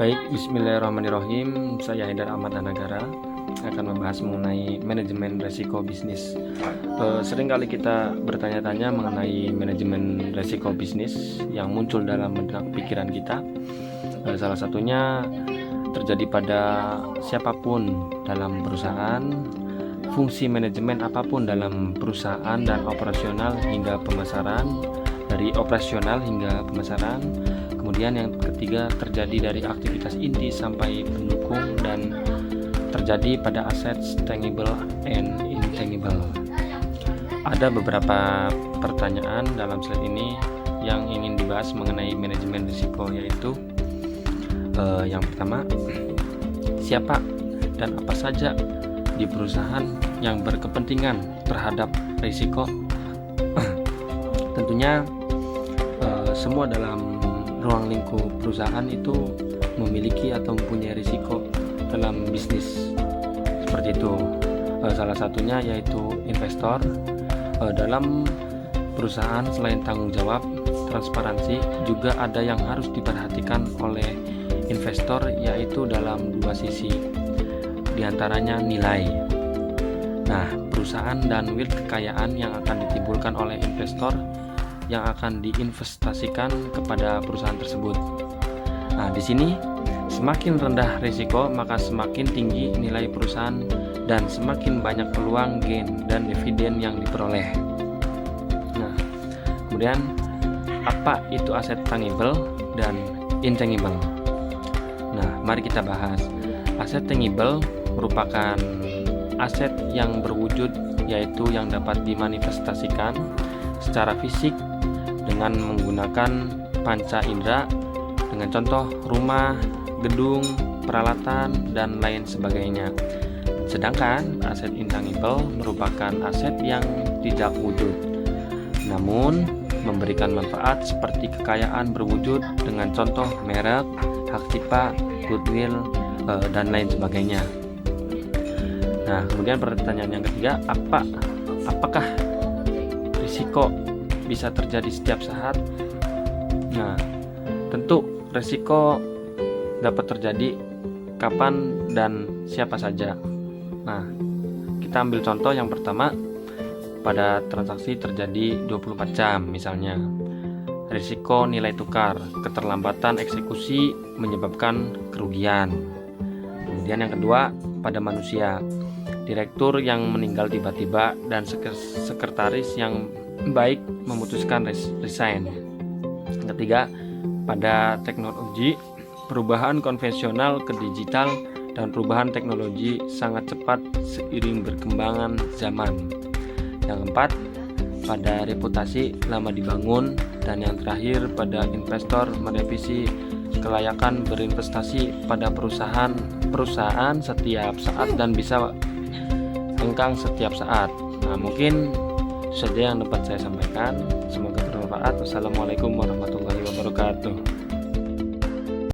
Baik, bismillahirrahmanirrahim. Saya Haidar Ahmad Danagara akan membahas mengenai manajemen resiko bisnis. Seringkali kita bertanya-tanya mengenai manajemen resiko bisnis yang muncul dalam benak pikiran kita. Salah satunya terjadi pada siapapun dalam perusahaan, fungsi manajemen apapun dalam perusahaan dan operasional hingga pemasaran, dari operasional hingga pemasaran. Kemudian yang ketiga terjadi dari aktivitas inti sampai pendukung dan terjadi pada aset tangible and intangible. Ada beberapa pertanyaan dalam slide ini yang ingin dibahas mengenai manajemen risiko, yaitu yang pertama, siapa dan apa saja di perusahaan yang berkepentingan terhadap risiko? Tentunya semua dalam ruang lingkup perusahaan itu memiliki atau mempunyai risiko dalam bisnis seperti itu. Salah satunya yaitu investor. Dalam perusahaan selain tanggung jawab, transparansi, juga ada yang harus diperhatikan oleh investor, yaitu dalam dua sisi, diantaranya nilai. Nah, perusahaan dan kekayaan yang akan ditimbulkan oleh investor yang akan diinvestasikan kepada perusahaan tersebut. Nah, di sini semakin rendah risiko, maka semakin tinggi nilai perusahaan dan semakin banyak peluang gain dan dividen yang diperoleh. Nah, kemudian apa itu aset tangible dan intangible? Nah, mari kita bahas. Aset tangible merupakan aset yang berwujud, yaitu yang dapat dimanifestasikan secara fisik dengan menggunakan panca indera, dengan contoh rumah, gedung, peralatan, dan lain sebagainya. Sedangkan aset intangible merupakan aset yang tidak wujud, namun memberikan manfaat seperti kekayaan berwujud dengan contoh merek, hak cipta, goodwill, dan lain sebagainya. Nah, kemudian pertanyaan yang ketiga, apakah risiko bisa terjadi setiap saat? Nah, tentu risiko dapat terjadi kapan dan siapa saja. Nah, kita ambil contoh yang pertama, pada transaksi terjadi 24 jam misalnya. Risiko nilai tukar, keterlambatan eksekusi menyebabkan kerugian. Kemudian yang kedua, pada manusia, direktur yang meninggal tiba-tiba dan sekretaris yang baik memutuskan resign. Yang ketiga, pada teknologi, perubahan konvensional ke digital dan perubahan teknologi sangat cepat seiring berkembangan zaman. Yang keempat, pada reputasi lama dibangun. Dan yang terakhir, pada investor merevisi kelayakan berinvestasi pada perusahaan setiap saat dan bisa hengkang setiap saat. Nah, mungkin itu saja yang dapat saya sampaikan. Semoga bermanfaat. Wassalamualaikum warahmatullahi wabarakatuh.